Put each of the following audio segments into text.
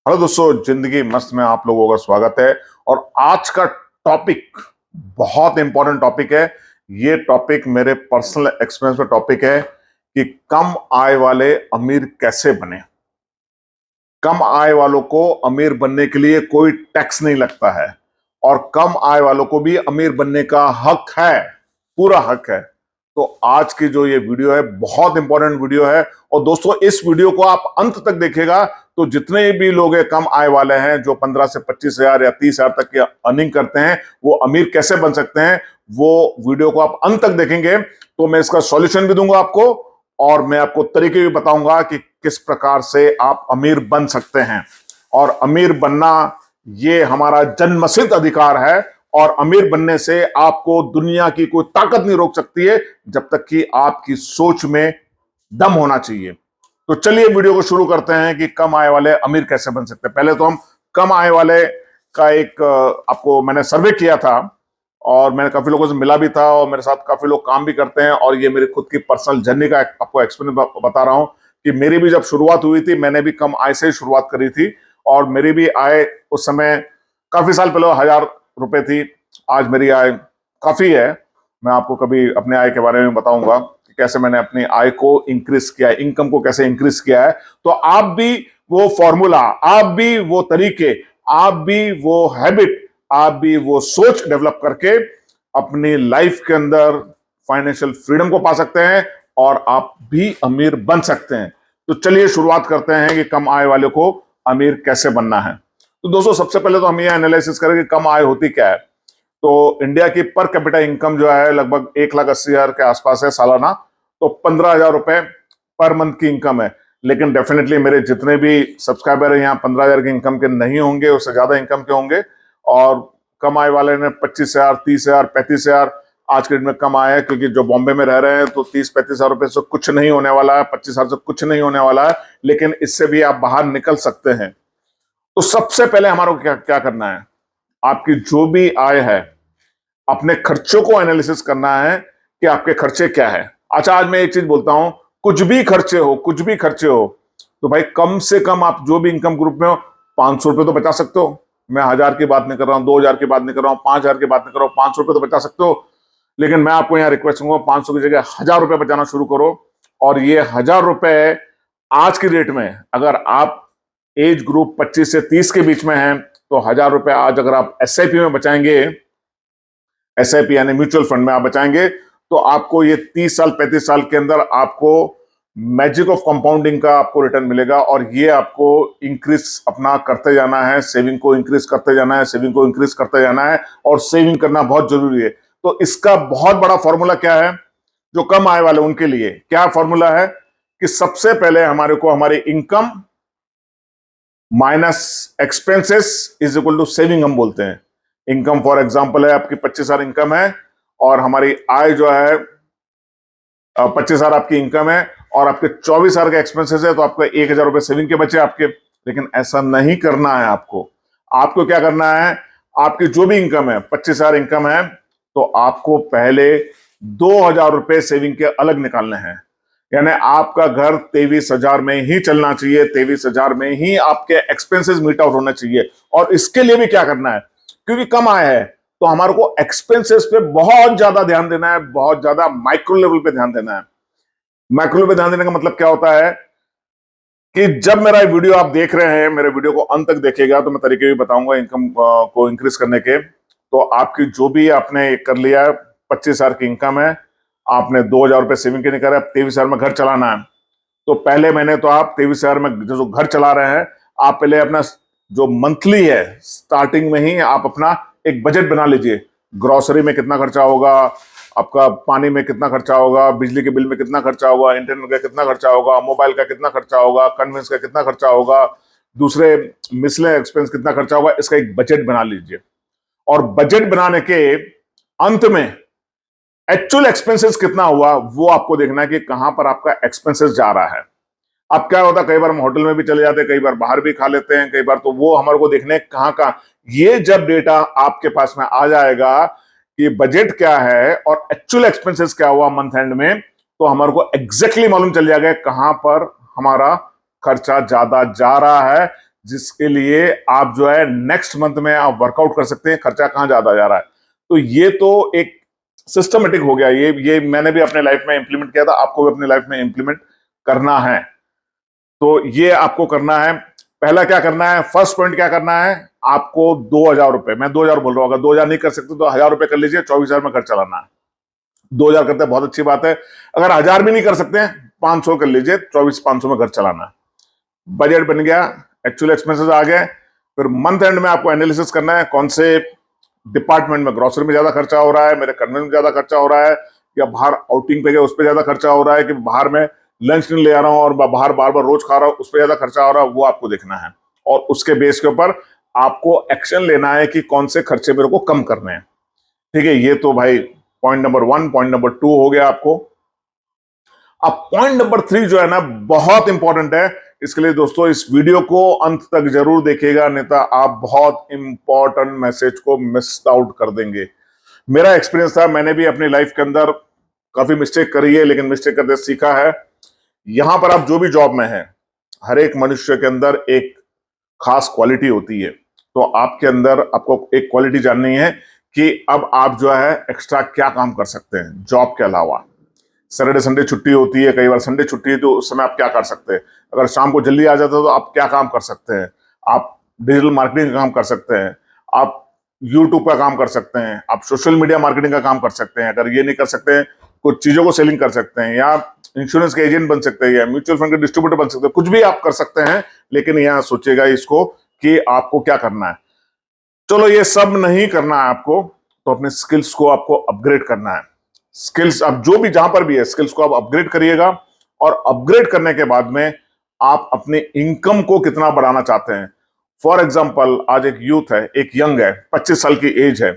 Hello दोस्तों, जिंदगी मस्त में आप लोगों का स्वागत है। और आज का टॉपिक बहुत इंपॉर्टेंट टॉपिक है। ये टॉपिक मेरे पर्सनल एक्सपीरियंस पे टॉपिक है कि कम आय वाले अमीर कैसे बने। कम आय वालों को अमीर बनने के लिए कोई टैक्स नहीं लगता है और कम आय वालों को भी अमीर बनने का हक है, पूरा हक है। तो आज की जो ये वीडियो है बहुत इंपॉर्टेंट वीडियो है। और दोस्तों, इस वीडियो को आप अंत तक देखिएगा तो जितने भी लोग कम आय वाले हैं, जो 15 से 25 हजार या 30 हजार तक की अर्निंग करते हैं, वो अमीर कैसे बन सकते हैं, वो वीडियो को आप अंत तक देखेंगे तो मैं इसका सॉल्यूशन भी दूंगा आपको और मैं आपको तरीके भी बताऊंगा कि किस प्रकार से आप अमीर बन सकते हैं। और अमीर बनना ये हमारा जन्मसिद्ध अधिकार है और अमीर बनने से आपको दुनिया की कोई ताकत नहीं रोक सकती है जब तक कि आपकी सोच में दम होना चाहिए। तो चलिए वीडियो को शुरू करते हैं कि कम आय वाले अमीर कैसे बन सकते हैं। पहले तो हम कम आय वाले का एक आपको मैंने सर्वे किया था और मैंने काफी लोगों से मिला भी था और मेरे साथ काफी लोग काम भी करते हैं और ये मेरी खुद की पर्सनल जर्नी का आपको एक्सपीरियंस बता रहा हूं कि मेरी भी जब शुरुआत हुई थी मैंने भी कम आय से ही शुरुआत करी थी और मेरी भी आय उस समय काफी साल पहले 1000 रुपए थी। आज मेरी आय काफी है। मैं आपको कभी अपने आय के बारे में बताऊंगा कि कैसे मैंने अपनी आय को इंक्रीज किया है, इनकम को कैसे इंक्रीज किया है। तो आप भी वो फॉर्मूला, आप भी वो तरीके, आप भी वो हैबिट, आप भी वो सोच डेवलप करके अपनी लाइफ के अंदर फाइनेंशियल फ्रीडम को पा सकते हैं और आप भी अमीर बन सकते हैं। तो चलिए शुरुआत करते हैं कि कम आय वाले को अमीर कैसे बनना है। तो दोस्तों, सबसे पहले तो हम ये एनालिसिस करें कि कम आय होती क्या है। तो इंडिया की पर कैपिटा इनकम जो है लगभग 1,80,000 के आसपास है सालाना। तो 15,000 रुपए पर मंथ की इनकम है। लेकिन डेफिनेटली मेरे जितने भी सब्सक्राइबर हैं यहाँ 15,000 की इनकम के नहीं होंगे, उससे ज्यादा इनकम के होंगे। और कम आय वाले ने 25,000, 30,000, 35,000 आज के डेट में कम आया है, क्योंकि जो बॉम्बे में रह रहे हैं तो 30-35 हजार रुपए से कुछ नहीं होने वाला है, 25,000 से कुछ नहीं होने वाला है। लेकिन इससे भी आप बाहर निकल सकते हैं। तो सबसे पहले हमारा क्या क्या करना है, आपकी जो भी आय है अपने खर्चों को एनालिसिस करना है कि आपके खर्चे क्या है। अच्छा, आज मैं एक चीज बोलता हूं, कुछ भी खर्चे हो, कुछ भी खर्चे हो, तो भाई कम से कम आप जो भी इनकम ग्रुप में हो 500 रुपए तो बचा सकते हो। मैं 1000 की बात नहीं कर रहा हूं, 2000 की बात नहीं कर रहा हूं, 5000 की बात नहीं कर रहा हूं, 500 रुपए तो बचा सकते हो। लेकिन मैं आपको यहाँ रिक्वेस्ट करूंगा, 500 की जगह 1000 रुपए बचाना शुरू करो। और ये 1000 रुपए आज की डेट में अगर आप एज ग्रुप 25 से 30 के बीच में हैं तो 1000 रुपए आज अगर आप एसआईपी में बचाएंगे, एसआईपी यानी म्यूचुअल फंड में आप बचाएंगे, तो आपको ये 30 साल 35 साल के अंदर आपको मैजिक ऑफ कंपाउंडिंग का आपको रिटर्न मिलेगा। और ये आपको इंक्रीज अपना करते जाना है, सेविंग को इंक्रीज करते जाना है, सेविंग को इंक्रीज करते जाना है। और सेविंग करना बहुत जरूरी है। तो इसका बहुत बड़ा फॉर्मूला क्या है जो कम आय वाले उनके लिए, क्या फॉर्मूला है कि सबसे पहले हमारे को हमारी income minus expenses is equal to saving हम बोलते हैं। इनकम फॉर एग्जांपल है आपकी 25,000 इनकम है और हमारी आय जो है 25,000 आपकी इनकम है और आपके 24,000 के एक्सपेंसेस है, तो आपको 1,000 रुपए सेविंग के बचे आपके। लेकिन ऐसा नहीं करना है आपको। आपको क्या करना है, आपकी जो भी इनकम है 25,000 इनकम है, तो आपको पहले 2,000 रुपए सेविंग के अलग निकालने हैं। यानी आपका घर 23,000 में ही चलना चाहिए, 23,000 में ही आपके एक्सपेंसेस मीट आउट होना चाहिए। और इसके लिए भी क्या करना है, क्योंकि कम आय है तो हमारे को एक्सपेंसेस पे बहुत ज्यादा ध्यान देना है, बहुत ज्यादा माइक्रो लेवल पे ध्यान देना है। माइक्रो लेवल पे ध्यान देने का मतलब क्या होता है कि जब मेरा वीडियो आप देख रहे हैं, मेरे वीडियो को अंत तक देखिएगा तो मैं तरीके भी बताऊंगा इनकम को इंक्रीज करने के। तो आपकी जो भी आपने कर लिया है, 25,000 की इनकम है, आपने 2,000 रुपए सेविंग के निकाले, 23,000 में घर चलाना है। तो पहले महीने तो आप 23,000 में जो घर चला रहे हैं, आप पहले अपना जो मंथली है स्टार्टिंग में ही आप अपना एक बजट बना लीजिए। ग्रोसरी में कितना खर्चा होगा, आपका पानी में कितना खर्चा होगा, बिजली के बिल में कितना खर्चा होगा, इंटरनेट का कितना खर्चा होगा, मोबाइल का कितना खर्चा होगा, कन्वेंस का कितना खर्चा होगा, दूसरे मिसले एक्सपेंस कितना खर्चा होगा, इसका एक बजट बना लीजिए। और बजट बनाने के अंत में एक्चुअल एक्सपेंसेस कितना हुआ वो आपको देखना है कि कहां पर आपका एक्सपेंसेस जा रहा है। अब क्या होता है, कई बार हम होटल में भी चले जाते हैं, कई बार बाहर भी खा लेते हैं, कई बार तो वो हमारे को देखने कहां कहां। ये जब डेटा आपके पास में आ जाएगा कि बजट क्या है और एक्चुअल एक्सपेंसेस क्या हुआ मंथ एंड में, तो हमारे को एग्जैक्टली मालूम चल जाएगा कहां पर हमारा खर्चा ज्यादा जा रहा है, जिसके लिए आप जो है नेक्स्ट मंथ में आप वर्कआउट कर सकते हैं खर्चा कहां ज्यादा जा रहा है। तो ये तो एक सिस्टमेटिक हो गया, ये मैंने भी अपने लाइफ में इंप्लीमेंट किया था, आपको भी अपने लाइफ में इंप्लीमेंट करना है। तो ये आपको करना है। पहला क्या करना है, फर्स्ट पॉइंट क्या करना है, आपको 2,000 रुपए, मैं 2,000 बोल रहा हूं, अगर 2,000 नहीं कर सकते तो 1,000 रुपए कर लीजिए, 24,000 में घर चलाना है। 2,000 करते हैं बहुत अच्छी बात है, अगर 1,000 भी नहीं कर सकते हैं 500 कर लीजिए, 24,500 में घर चलाना है। बजट बन गया, एक्चुअल एक्सपेंसेस आ गए। फिर मंथ एंड में आपको एनालिसिस करना है कौन से डिपार्टमेंट में ग्रोसरी में ज्यादा खर्चा हो रहा है, मेरे कन्वेंस में ज्यादा खर्चा हो रहा है, या बाहर आउटिंग पे गए उस पर ज्यादा खर्चा हो रहा है, कि बाहर में लंच नहीं ले आ रहा हूं और बाहर बार बार रोज खा रहा हूं उस पर ज्यादा खर्चा हो रहा है, वो आपको देखना है। और उसके बेस के ऊपर आपको एक्शन लेना है कि कौन से खर्चे मेरे को कम करने हैं। ठीक है, ये तो भाई पॉइंट नंबर 1। पॉइंट नंबर 2 हो गया आपको। अब पॉइंट नंबर 3 जो है ना, बहुत इंपॉर्टेंट है। इसके लिए दोस्तों इस वीडियो को अंत तक जरूर देखिएगा, नहीं तो आप बहुत इंपॉर्टेंट मैसेज को मिस आउट कर देंगे। मेरा एक्सपीरियंस था, मैंने भी अपनी लाइफ के अंदर काफी मिस्टेक करी है, लेकिन मिस्टेक करते सीखा है। यहां पर आप जो भी जॉब में हैं, हर एक मनुष्य के अंदर एक खास क्वालिटी होती है। तो आपके अंदर आपको एक क्वालिटी जाननी है कि अब आप जो है एक्स्ट्रा क्या काम कर सकते हैं जॉब के अलावा। सैटरडे संडे छुट्टी होती है, कई बार संडे छुट्टी है, तो उस समय आप क्या कर सकते हैं। अगर शाम को जल्दी आ जाता है तो आप क्या काम कर सकते हैं। आप डिजिटल मार्केटिंग का काम कर सकते हैं, आप यूट्यूब का काम कर सकते हैं, आप सोशल मीडिया मार्केटिंग का काम कर सकते हैं। अगर ये नहीं कर सकते हैं, कुछ चीजों को सेलिंग कर सकते हैं, या इंश्योरेंस के एजेंट बन सकते हैं, या म्यूचुअल फंड के डिस्ट्रीब्यूटर बन सकते हैं, कुछ भी आप कर सकते हैं। लेकिन यहां सोचिएगा इसको कि आपको क्या करना है। चलो ये सब नहीं करना है आपको, तो अपने स्किल्स को आपको अपग्रेड करना है। स्किल्स आप जो भी जहां पर भी है, स्किल्स को आप अपग्रेड करिएगा। और अपग्रेड करने के बाद में आप अपने इनकम को कितना बढ़ाना चाहते हैं। फॉर एग्जाम्पल, आज एक यूथ है, एक यंग है, 25 साल की एज है,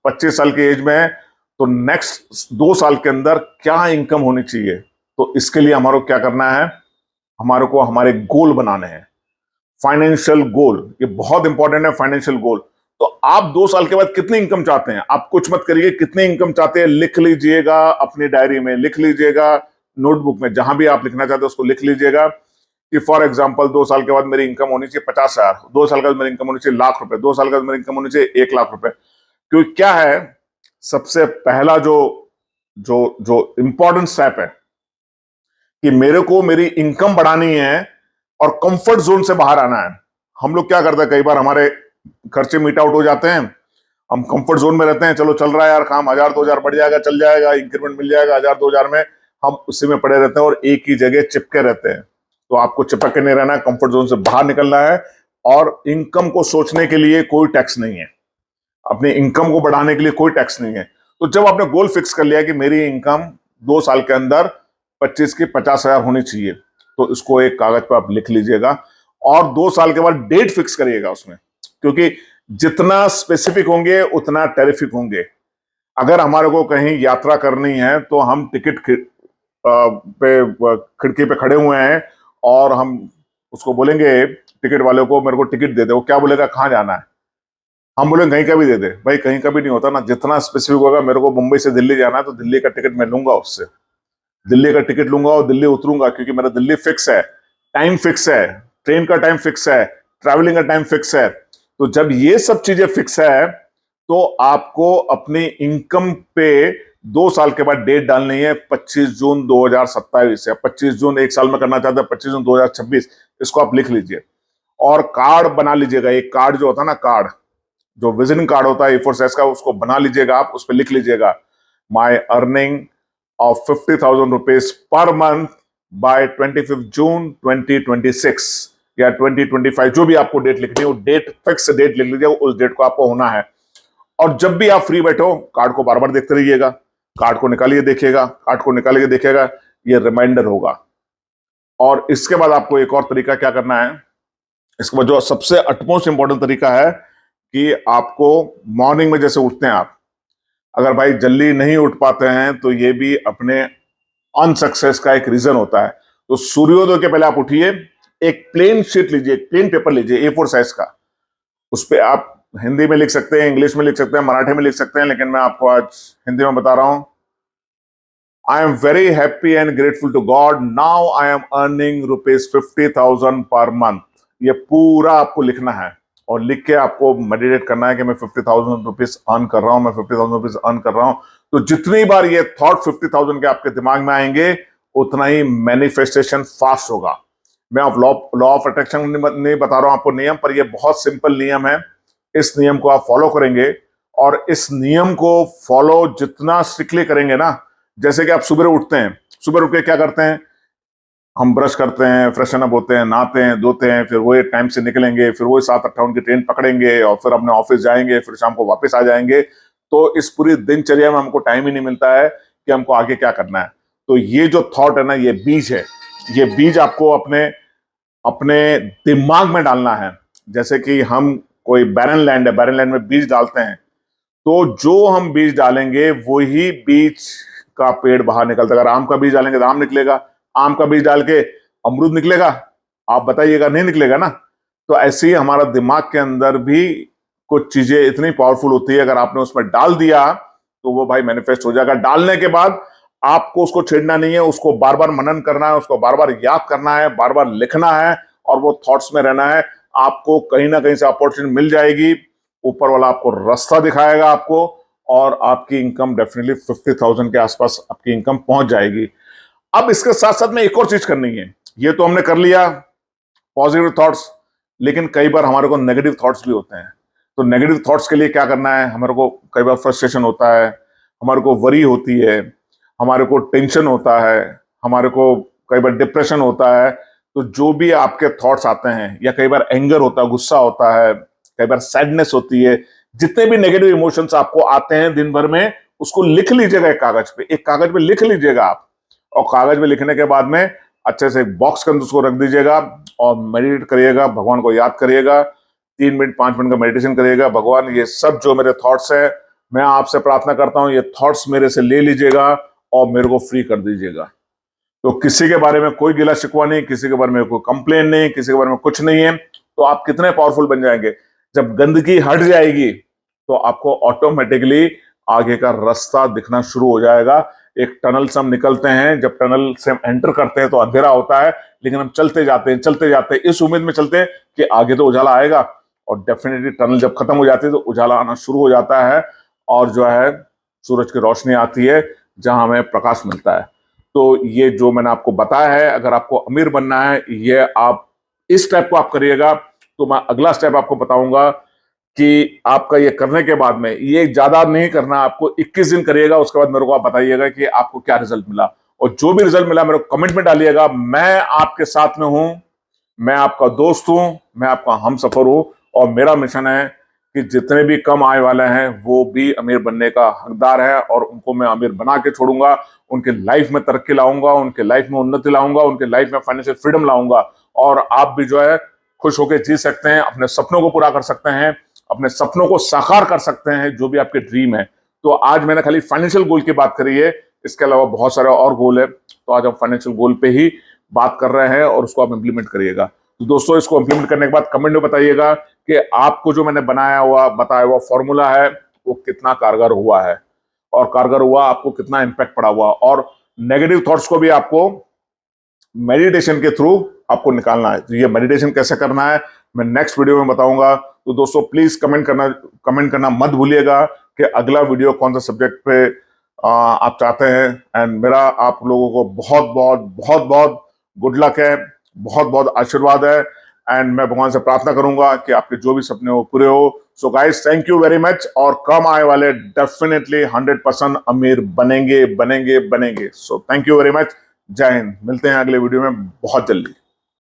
25 साल की एज में है, तो नेक्स्ट 2 साल के अंदर क्या इनकम होनी चाहिए। तो इसके लिए हमारे को क्या करना है, हमारे को हमारे गोल बनाने हैं। फाइनेंशियल गोल, ये बहुत इंपॉर्टेंट है, फाइनेंशियल गोल। तो आप 2 साल के बाद कितनी इनकम चाहते हैं, आप कुछ मत करिए, कितनी इनकम चाहते हैं लिख लीजिएगा, अपनी डायरी में लिख लीजिएगा, नोटबुक में, जहां भी आप लिखना चाहते हैं उसको लिख लीजिएगा। कि फॉर एग्जांपल 2 साल के बाद मेरी इनकम होनी चाहिए 50,000, 2 साल के बाद मेरी इनकम होनी चाहिए ₹1,00,000, 2 साल के बाद मेरी इनकम होनी चाहिए ₹1,00,000। क्योंकि क्या है, सबसे पहला जो जो जो इंपॉर्टेंट स्टेप है कि मेरे को मेरी इनकम बढ़ानी है और कंफर्ट जोन से बाहर आना है। हम लोग क्या करते हैं, कई बार हमारे खर्चे मीट आउट हो जाते हैं, हम कंफर्ट जोन में रहते हैं, चलो चल रहा है यार काम, 1,000-2,000 बढ़ जाएगा, चल जाएगा, इंक्रीमेंट मिल जाएगा 1,000-2,000 में, हम उसी में पड़े रहते हैं और एक ही जगह चिपके रहते हैं। तो आपको चिपक के नहीं रहना है, कंफर्ट जोन से बाहर निकलना है। और इनकम को सोचने के लिए कोई टैक्स नहीं है, अपनी इनकम को बढ़ाने के लिए कोई टैक्स नहीं है। तो जब आपने गोल फिक्स कर लिया कि मेरी इनकम 2 साल के अंदर 25 की 50,000 होनी चाहिए, तो इसको एक कागज पर आप लिख लीजिएगा और 2 साल के बाद डेट फिक्स करिएगा उसमें। क्योंकि जितना स्पेसिफिक होंगे उतना टेरिफिक होंगे। अगर हमारे को कहीं यात्रा करनी है तो हम पे खिड़की पे खड़े हुए हैं और हम उसको बोलेंगे टिकट वाले को, मेरे को टिकट दे दे, वो क्या बोलेगा, कहाँ जाना है। हम बोले कहीं का भी दे दे, भाई कहीं का भी नहीं होता ना, जितना स्पेसिफिक होगा। मेरे को मुंबई से दिल्ली जाना है तो दिल्ली का टिकट मैं लूंगा उससे, दिल्ली का टिकट लूंगा और दिल्ली उतरूंगा, क्योंकि मेरा दिल्ली फिक्स है, टाइम फिक्स है, ट्रेन का टाइम फिक्स है, ट्रैवलिंग का टाइम फिक्स है। तो जब ये सब चीजें फिक्स है तो आपको अपनी इनकम पे 2 साल के बाद डेट डालनी है, 25 जून 2027 या 25 जून, एक साल में करना चाहते हैं 25 जून 2026। इसको आप लिख लीजिए और कार्ड बना लीजिएगा। एक कार्ड जो होता है ना, कार्ड जो विजिटिंग कार्ड होता है A4 साइज का, उसको बना लीजिएगा आप, उस पर लिख लीजिएगा माई earning of 50,000 rupees per month by 25 जून 2026 या 2025, जो भी आपको डेट लिखनी है, वो डेट फिक्स डेट लिख लीजिएगा, उस डेट को आपको होना है। और जब भी आप फ्री बैठो, कार्ड को बार बार देखते रहिएगा, कार्ड को निकालिए देखिएगा, कार्ड को निकालिए देखिएगा, ये रिमाइंडर होगा। और इसके बाद आपको एक और तरीका क्या करना है, इसके बाद जो सबसे अटमोस्ट इंपॉर्टेंट तरीका है कि आपको मॉर्निंग में जैसे उठते हैं आप, अगर भाई जल्दी नहीं उठ पाते हैं तो ये भी अपने अनसक्सेस का एक रीजन होता है। तो सूर्योदय के पहले आप उठिए, एक प्लेन शीट लीजिए, प्लेन पेपर लीजिए A4 साइज का, उस पर आप हिंदी में लिख सकते हैं, इंग्लिश में लिख सकते हैं, मराठी में लिख सकते हैं, लेकिन मैं आपको आज हिंदी में बता रहा हूं। I am very happy and grateful to God, now I am earning ₹50,000 per month. ये पूरा आपको लिखना है और लिख के आपको मेडिटेट करना है कि मैं 50,000 रुपीज अर्न कर रहा हूं, मैं 50,000 रुपीज अर्न कर रहा हूं। तो जितनी बार ये थॉट 50,000 के आपके दिमाग में आएंगे उतना ही मैनिफेस्टेशन फास्ट होगा। मैं आप लॉ ऑफ अट्रैक्शन नहीं बता रहा हूं आपको नियम, पर ये बहुत सिंपल नियम है। इस नियम को आप फॉलो करेंगे और इस नियम को फॉलो जितना स्ट्रिक्टली करेंगे ना, जैसे कि आप सुबह उठते हैं, सुबह उठ के क्या करते हैं, हम ब्रश करते हैं, फ्रेशन अप होते हैं, नहाते हैं, धोते हैं, फिर वही टाइम से निकलेंगे, फिर वही 7-8 की ट्रेन पकड़ेंगे और फिर अपने ऑफिस जाएंगे, फिर शाम को वापस आ जाएंगे। तो इस पूरी दिनचर्या में हमको टाइम ही नहीं मिलता है कि हमको आगे क्या करना है। तो ये जो थॉट है ना, ये बीज है, ये बीज आपको अपने अपने दिमाग में डालना है। जैसे कि हम कोई बैरन लैंड है, बैरन लैंड में बीज डालते हैं, तो जो हम बीज डालेंगे वही बीज का पेड़ बाहर निकलता है। अगर आम का बीज डालेंगे तो आम निकलेगा, आम का बीज डाल के अमरूद निकलेगा, आप बताइएगा, नहीं निकलेगा ना। तो ऐसे ही हमारा दिमाग के अंदर भी कुछ चीजें इतनी पावरफुल होती है, अगर आपने उसमें डाल दिया तो वो भाई मैनिफेस्ट हो जाएगा। डालने के बाद आपको उसको छेड़ना नहीं है, उसको बार बार मनन करना है, उसको बार बार याद करना है, बार बार लिखना है और वो थॉट्स में रहना है। आपको कहीं ना कहीं से अपॉर्चुनिटी मिल जाएगी, ऊपर वाला आपको रास्ता दिखाएगा आपको, और आपकी इनकम डेफिनेटली 50,000 के आसपास आपकी इनकम पहुंच जाएगी। अब इसके साथ साथ में एक और चीज करनी है। ये तो हमने कर लिया पॉजिटिव थॉट्स, लेकिन कई बार हमारे को नेगेटिव थॉट्स भी होते हैं। तो नेगेटिव थॉट्स के लिए क्या करना है, हमारे को कई बार फ्रस्ट्रेशन होता है, हमारे को वरी होती है, हमारे को टेंशन होता है, हमारे को कई बार डिप्रेशन होता है। तो जो भी आपके थॉट्स आते हैं, या कई बार एंगर होता है, गुस्सा होता है, कई बार सैडनेस होती है, जितने भी नेगेटिव इमोशंस आपको आते हैं दिन भर में, उसको लिख लीजिएगा एक कागज पे, एक कागज पे लिख लीजिएगा आप। और कागज में लिखने के बाद में अच्छे से एक बॉक्स के अंदर उसको रख दीजिएगा और मेडिटेट करिएगा, भगवान को याद करिएगा, 3 मिनट 5 मिनट का मेडिटेशन करिएगा। भगवान, ये सब जो मेरे थॉट्स है, मैं आपसे प्रार्थना करता हूं, ये थॉट्स मेरे से ले लीजिएगा और मेरे को फ्री कर दीजिएगा। तो किसी के बारे में कोई गिला शिकवा नहीं, किसी के बारे में कोई कंप्लेन नहीं, किसी के बारे में कुछ नहीं है। तो आप कितने पावरफुल बन जाएंगे। जब गंदगी हट जाएगी तो आपको ऑटोमेटिकली आगे का रास्ता दिखना शुरू हो जाएगा। एक टनल से हम निकलते हैं, जब टनल से हम एंटर करते हैं तो अंधेरा होता है, लेकिन हम चलते जाते हैं इस उम्मीद में चलते हैं कि आगे तो उजाला आएगा। और डेफिनेटली टनल जब खत्म हो जाती है तो उजाला आना शुरू हो जाता है, और जो है सूरज की रोशनी आती है, जहां हमें प्रकाश मिलता है। तो ये जो मैंने आपको बताया है, अगर आपको अमीर बनना है, ये आप इस स्टेप को आप करिएगा। तो मैं अगला स्टेप आपको बताऊंगा कि आपका ये करने के बाद में, ये ज्यादा नहीं करना, आपको 21 दिन करिएगा, उसके बाद मेरे को आप बताइएगा कि आपको क्या रिजल्ट मिला। और जो भी रिजल्ट मिला मेरे को कमेंट में डालिएगा। मैं आपके साथ में हूं, मैं आपका दोस्त हूं, मैं आपका हमसफर हूं, और मेरा मिशन है कि जितने भी कम आय वाले हैं वो भी अमीर बनने का हकदार है, और उनको मैं अमीर बना के छोड़ूंगा। उनके लाइफ में तरक्की लाऊंगा, उनके लाइफ में उन्नति लाऊंगा, उनके लाइफ में फाइनेंशियल फ्रीडम लाऊंगा, और आप भी जो है खुश होकर जी सकते हैं, अपने सपनों को पूरा कर सकते हैं, अपने सपनों को साकार कर सकते हैं, जो भी आपके ड्रीम है। तो आज मैंने खाली फाइनेंशियल गोल की बात करी है, इसके अलावा बहुत सारे और गोल है। तो आज हम फाइनेंशियल गोल पे ही बात कर रहे हैं, और उसको आप इंप्लीमेंट करिएगा। तो दोस्तों, इसको इंप्लीमेंट करने के बाद कमेंट में बताइएगा कि आपको जो मैंने बताया हुआ फॉर्मूला है वो कितना कारगर हुआ है, और कारगर हुआ, आपको कितना इंपैक्ट पड़ा हुआ। और नेगेटिव थॉट्स को भी आपको मेडिटेशन के थ्रू आपको निकालना है। तो ये मेडिटेशन कैसे करना है मैं नेक्स्ट वीडियो में बताऊंगा। तो दोस्तों, प्लीज कमेंट करना मत भूलिएगा कि अगला वीडियो कौन सा सब्जेक्ट पे आप चाहते हैं। एंड मेरा आप लोगों को बहुत बहुत बहुत बहुत गुड लक है, बहुत बहुत आशीर्वाद है। एंड मैं भगवान से प्रार्थना करूंगा कि आपके जो भी सपने हो पूरे हो। So guys, thank you very much. और कम आए वाले डेफिनेटली 100% अमीर बनेंगे बनेंगे बनेंगे। So thank you very much. जय हिंद। मिलते हैं अगले वीडियो में बहुत जल्दी।